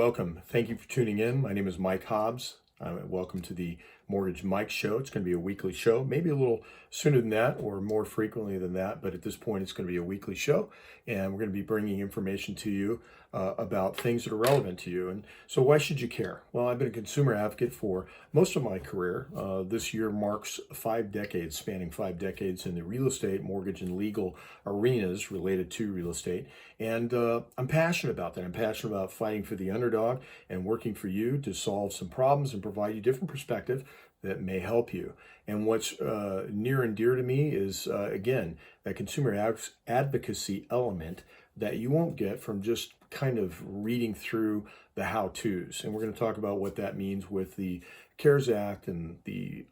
welcome. Thank you for tuning in. My name is Mike Hobbs. Welcome to the Mortgage Mike Show. It's going to be a weekly show, maybe a little sooner than that or more frequently than that, but at this point it's going to be a weekly show, and we're going to be bringing information to you about things that are relevant to you. And so why should you care? Well, I've been a consumer advocate for most of my career. This year marks 5 decades, spanning 5 decades in the real estate, mortgage, and legal arenas related to real estate. And I'm passionate about that. I'm passionate about fighting for the underdog and working for you to solve some problems and provide you different perspective that may help you. And what's near and dear to me is, again, that consumer advocacy element that you won't get from just kind of reading through the how-tos. And we're going to talk about what that means with the CARES Act and the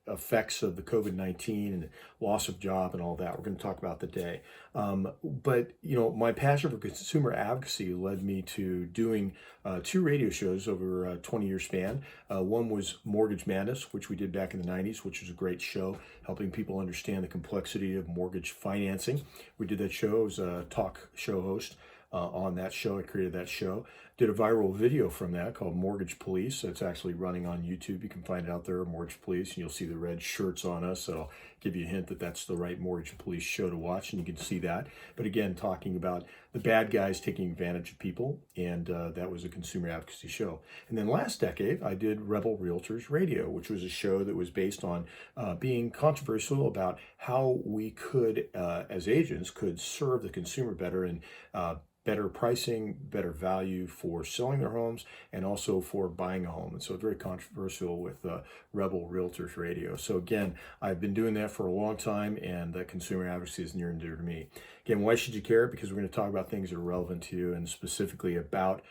effects of the COVID-19 and loss of job and all that. We're going to talk about today. But, my passion for consumer advocacy led me to doing 2 radio shows over a 20-year span. One was Mortgage Madness, which we did back in the 90s, which was a great show, helping people understand the complexity of mortgage financing. We did that show. I was a talk show host on that show. I created that show. Did a viral video from that called Mortgage Police. It's actually running on YouTube. You can find it out there, Mortgage Police, and you'll see the red shirts on us. So I'll give you a hint that that's the right Mortgage Police show to watch, and you can see that. But again, talking about the bad guys taking advantage of people, and that was a consumer advocacy show. And then last decade, I did Rebel Realtors Radio, which was a show that was based on being controversial about how we could, as agents, could serve the consumer better and better pricing, better value for selling their homes, and also for buying a home. And so very controversial with Rebel Realtors Radio. So again, I've been doing that for a long time, and consumer advocacy is near and dear to me. Again, why should you care? Because we're going to talk about things that are relevant to you, and specifically about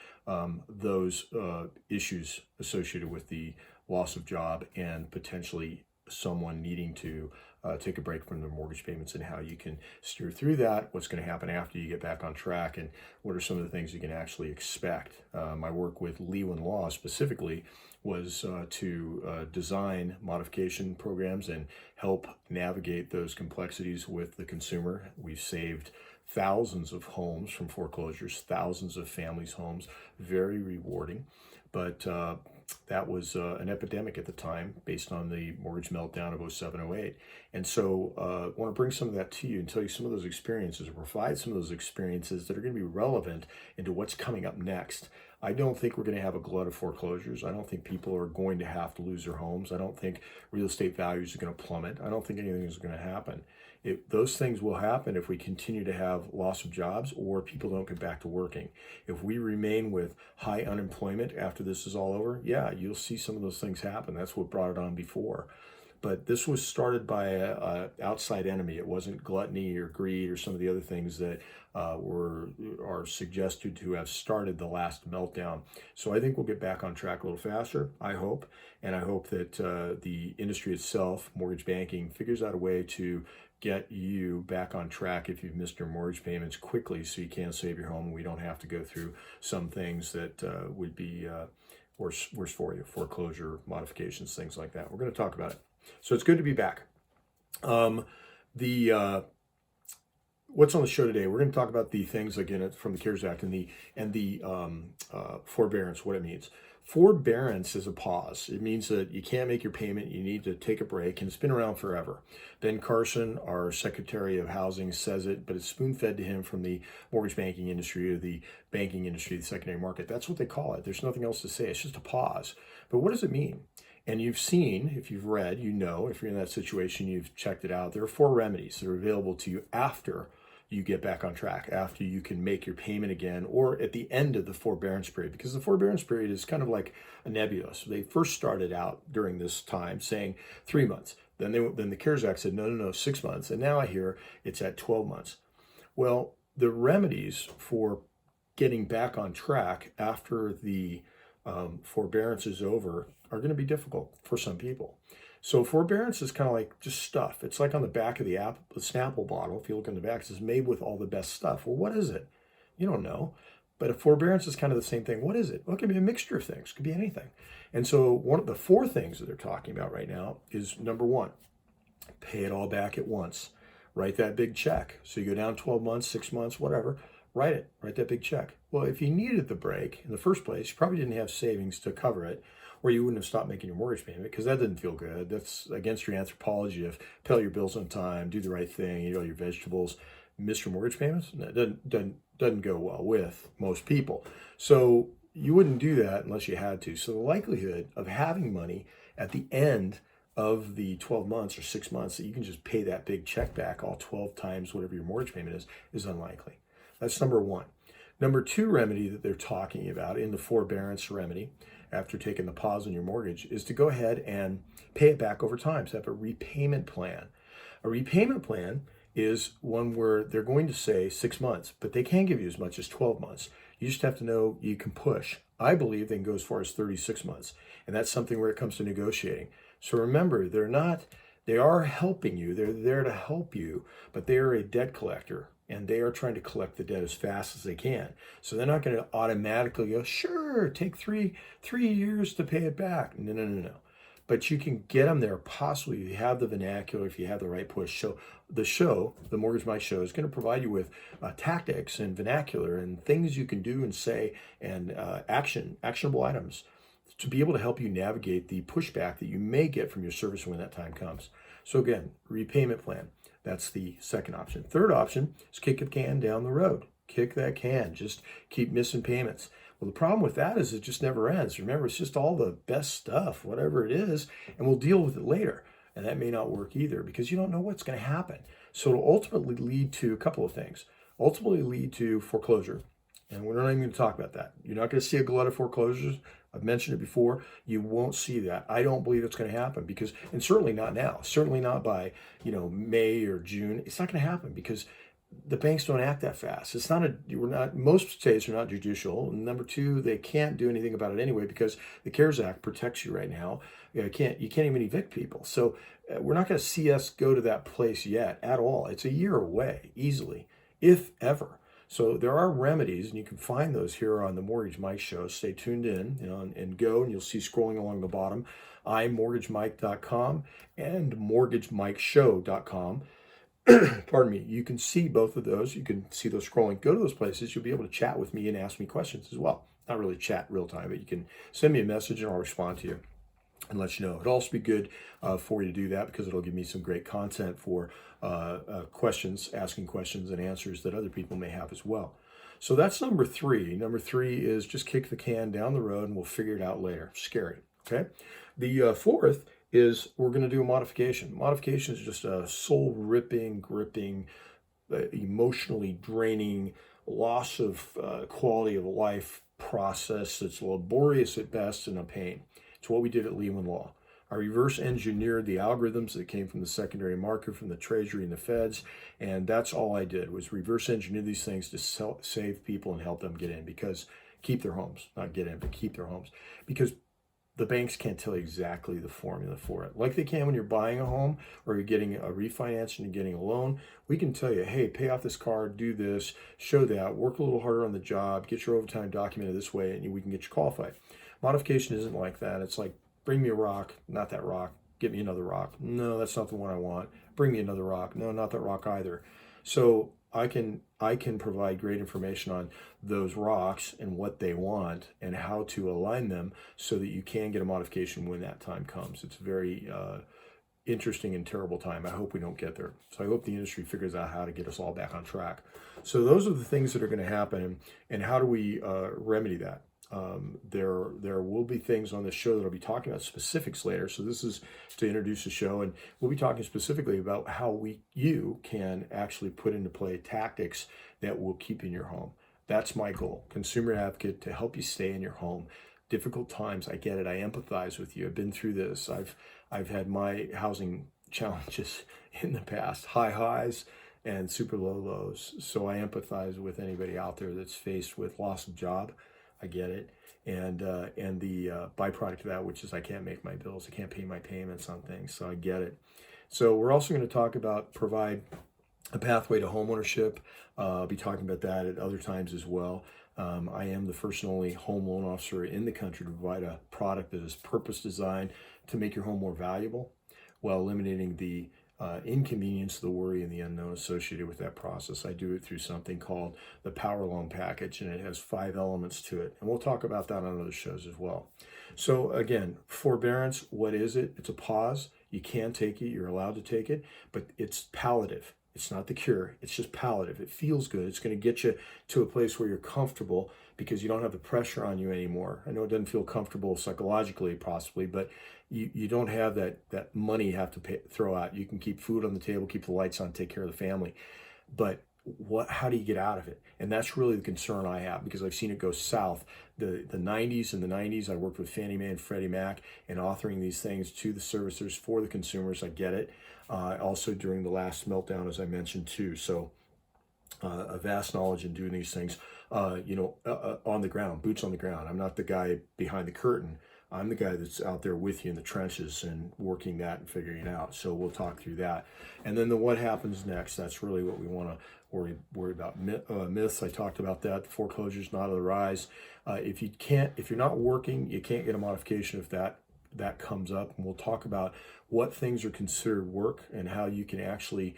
those issues associated with the loss of job and potentially someone needing to take a break from their mortgage payments, and how you can steer through that, what's going to happen after you get back on track, and what are some of the things you can actually expect. My work with Lewin Law specifically was to design modification programs and help navigate those complexities with the consumer. We've saved thousands of homes from foreclosures, thousands of families' homes, very rewarding. But that was an epidemic at the time based on the mortgage meltdown of 07-08. And so I want to bring some of that to you and tell you some of those experiences, or provide some of those experiences that are going to be relevant into what's coming up next. I don't think we're going to have a glut of foreclosures. I don't think people are going to have to lose their homes. I don't think real estate values are going to plummet. I don't think anything is going to happen. Those things will happen if we continue to have loss of jobs or people don't get back to working. If we remain with high unemployment after this is all over, yeah, you'll see some of those things happen. That's what brought it on before. But this was started by an outside enemy. It wasn't gluttony or greed or some of the other things that are suggested to have started the last meltdown. So I think we'll get back on track a little faster, I hope. And I hope that the industry itself, mortgage banking, figures out a way to get you back on track if you've missed your mortgage payments quickly, so you can save your home and we don't have to go through some things that would be worse for you, foreclosure, modifications, things like that. We're going to talk about it. So it's good to be back. What's on the show today? We're going to talk about the things, again, from the CARES Act and the forbearance, what it means. Forbearance is a pause. It means that you can't make your payment, you need to take a break, and it's been around forever. Ben Carson, our Secretary of Housing, says it, but it's spoon-fed to him from the mortgage banking industry or the banking industry, the secondary market. That's what they call it. There's nothing else to say. It's just a pause. But what does it mean? And you've seen, if you've read, you know, if you're in that situation, you've checked it out. There are 4 remedies that are available to you after you get back on track, after you can make your payment again, or at the end of the forbearance period, because the forbearance period is kind of like a nebula. So they first started out during this time saying 3 months. Then the CARES Act said, no, 6 months. And now I hear it's at 12 months. Well, the remedies for getting back on track after the forbearance is over are going to be difficult for some people. So forbearance is kind of like just stuff. It's like on the back of the Snapple bottle. If you look on the back, it says made with all the best stuff. Well, what is it? You don't know. But a forbearance is kind of the same thing. What is it? Well, it can be a mixture of things. It could be anything. And so one of the 4 things that they're talking about right now is, number 1, pay it all back at once. Write that big check. So you go down 12 months, 6 months, whatever. write that big check. Well, if you needed the break in the first place, you probably didn't have savings to cover it, or you wouldn't have stopped making your mortgage payment, because that didn't feel good. That's against your anthropology of pay all your bills on time, do the right thing, eat all your vegetables, miss your mortgage payments. That doesn't go well with most people. So you wouldn't do that unless you had to. So the likelihood of having money at the end of the 12 months or 6 months that you can just pay that big check back all 12 times whatever your mortgage payment is unlikely. That's number one. Number two remedy that they're talking about in the forbearance remedy after taking the pause on your mortgage is to go ahead and pay it back over time. So have a repayment plan. A repayment plan is one where they're going to say 6 months, but they can give you as much as 12 months. You just have to know you can push. I believe they can go as far as 36 months. And that's something where it comes to negotiating. So remember, they are helping you. They're there to help you, but they are a debt collector and they are trying to collect the debt as fast as they can. So they're not going to automatically go, sure, take three years to pay it back. No. But you can get them there possibly if you have the vernacular, if you have the right push. So the Mortgage Mike Show, is going to provide you with tactics and vernacular and things you can do and say and actionable items to be able to help you navigate the pushback that you may get from your servicer when that time comes. So again, repayment plan. That's the second option. Third option is kick the can down the road. Kick that can. Just keep missing payments. Well, the problem with that is it just never ends. Remember, it's just all the best stuff, whatever it is, and we'll deal with it later. And that may not work either because you don't know what's going to happen. So it'll ultimately lead to a couple of things. Ultimately lead to foreclosure. And we're not even going to talk about that. You're not going to see a glut of foreclosures. I've mentioned it before. You won't see that. I don't believe it's going to happen because, and certainly not now, certainly not by, May or June. It's not going to happen because the banks don't act that fast. Most states are not judicial. And number two, they can't do anything about it anyway because the CARES Act protects you right now. You can't even evict people. So we're not going to see us go to that place yet at all. It's a year away, easily, if ever. So there are remedies, and you can find those here on the Mortgage Mike Show. Stay tuned in, and go, and you'll see scrolling along the bottom, imortgagemike.com and mortgagemikeshow.com. Pardon me. You can see both of those. You can see those scrolling. Go to those places. You'll be able to chat with me and ask me questions as well. Not really chat real time, but you can send me a message and I'll respond to you and let you know. It'll also be good for you to do that because it'll give me some great content for questions, asking questions and answers that other people may have as well. So that's number three. Number three is just kick the can down the road and we'll figure it out later. Scary, okay? The fourth is we're going to do a modification. Modification is just a soul-ripping, gripping, emotionally draining, loss of quality of life process that's laborious at best and a pain. It's what we did at Lehman Law. I reverse engineered the algorithms that came from the secondary market, from the Treasury and the Feds, and that's all I did was reverse engineer these things to save people and help them get in, because keep their homes, not get in, but keep their homes, because the banks can't tell you exactly the formula for it. Like they can when you're buying a home or you're getting a refinance and you're getting a loan. We can tell you, hey, pay off this card, do this, show that, work a little harder on the job, get your overtime documented this way, and we can get you qualified. Modification isn't like that. It's like, bring me a rock, not that rock. Get me another rock. No, that's not the one I want. Bring me another rock. No, not that rock either. So I can provide great information on those rocks and what they want and how to align them so that you can get a modification when that time comes. It's a very interesting and terrible time. I hope we don't get there. So I hope the industry figures out how to get us all back on track. So those are the things that are going to happen, and how do we remedy that? There will be things on this show that I'll be talking about specifics later. So this is to introduce the show, and we'll be talking specifically about how you can actually put into play tactics that will keep in your home. That's my goal, consumer advocate, to help you stay in your home. Difficult times, I get it. I empathize with you. I've been through this. I've had my housing challenges in the past, high highs and super low lows. So I empathize with anybody out there that's faced with loss of job. I get it. And the byproduct of that, which is I can't make my bills, I can't pay my payments on things. So I get it. So we're also going to talk about provide a pathway to homeownership. I'll be talking about that at other times as well. I am the first and only home loan officer in the country to provide a product that is purpose designed to make your home more valuable while eliminating the inconvenience, the worry, and the unknown associated with that process. I do it through something called the Power Loan Package, and it has 5 elements to it. And we'll talk about that on other shows as well. So again, forbearance, what is it? It's a pause. You can take it, you're allowed to take it, but it's palliative. It's not the cure, it's just palliative. It feels good. It's going to get you to a place where you're comfortable because you don't have the pressure on you anymore. I know it doesn't feel comfortable psychologically, possibly, but you don't have that money you have to throw out. You can keep food on the table, keep the lights on, take care of the family. But how do you get out of it? And that's really the concern I have, because I've seen it go south. The 90s, in the 90s, I worked with Fannie Mae and Freddie Mac in authoring these things to the servicers for the consumers. I get it. Also during the last meltdown, as I mentioned too. So a vast knowledge in doing these things, on the ground, boots on the ground. I'm not the guy behind the curtain. I'm the guy that's out there with you in the trenches and working that and figuring it out. So we'll talk through that. And then what happens next, that's really what we want to worry about. Myths, I talked about that. The foreclosure's not on the rise. If you're not working, you can't get a modification if that comes up. And we'll talk about what things are considered work and how you can actually,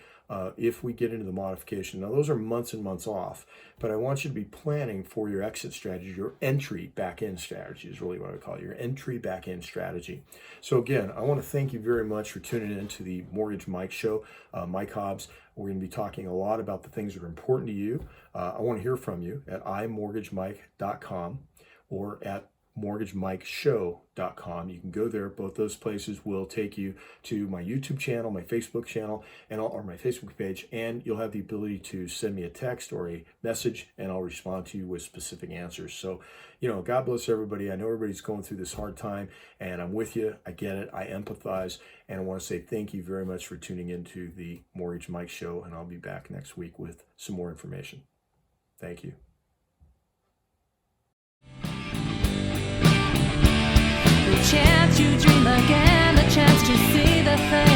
if we get into the modification. Now, those are months and months off, but I want you to be planning for your exit strategy. Your entry back in strategy is really what I call it, your entry back in strategy. So again, I want to thank you very much for tuning in to the Mortgage Mike Show. Mike Hobbs. We're going to be talking a lot about the things that are important to you. I want to hear from you at imortgagemike.com or at mortgagemikeshow.com. You can go there. Both those places will take you to my YouTube channel, my Facebook channel, or my Facebook page, and you'll have the ability to send me a text or a message, and I'll respond to you with specific answers. So, God bless everybody. I know everybody's going through this hard time, and I'm with you. I get it. I empathize, and I want to say thank you very much for tuning into the Mortgage Mike Show, and I'll be back next week with some more information. Thank you. The chance you dream again, the chance to see the thing